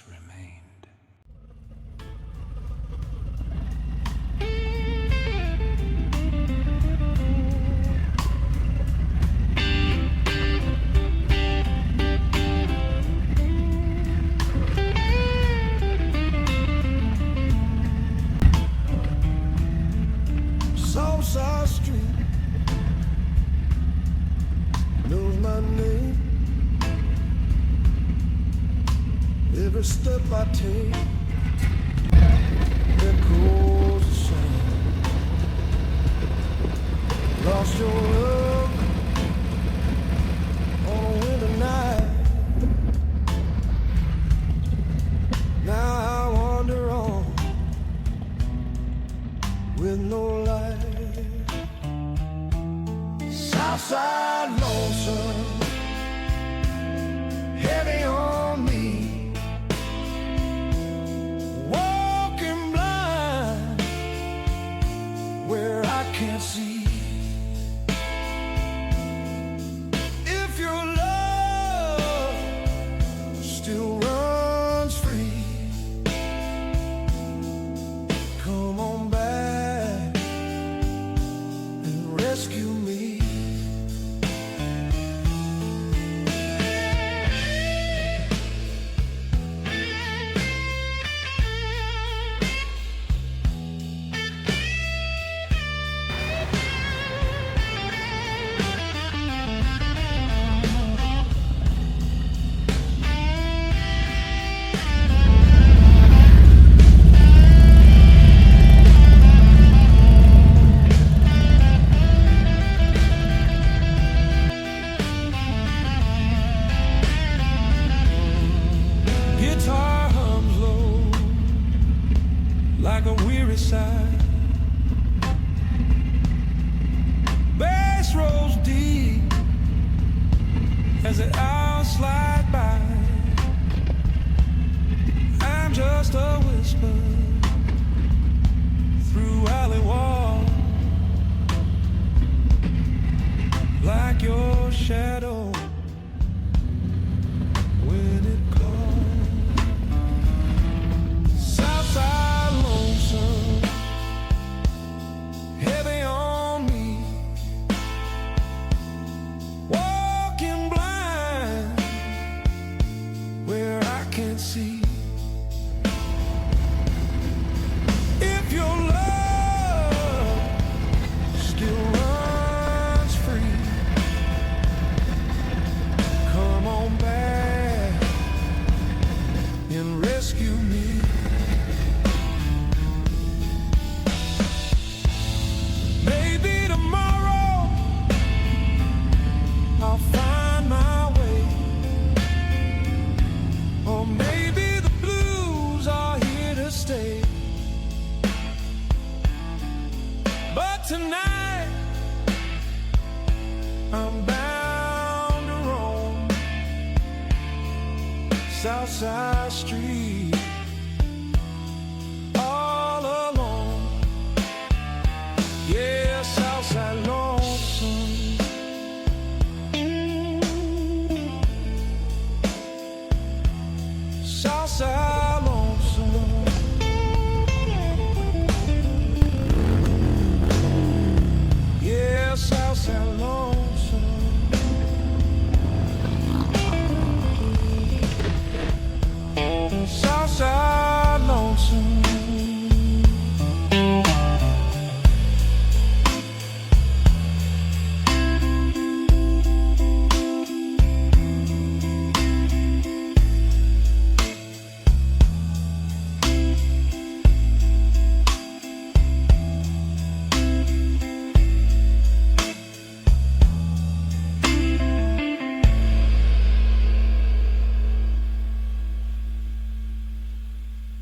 remained. Southside Street knows my name. Every step I take echoes the same. Lost your love on a winter night. Now I wander on with no light. Southside lonesome, heavy on me, walking blind where I can't see. If your love still runs free, come on back and rescue me. Guitar hums low like a weary sigh. Bass rolls deep as the hours slide by. I'm just a whisper through alley walls, like your shadow when it calls. Southside lonesome, heavy on me, walking blind where I can't see. If your love still runs free, come on back and rescue me. Maybe tomorrow I'll find my way, or maybe the blues are here to stay. But tonight I'm bound to roam Southside Street.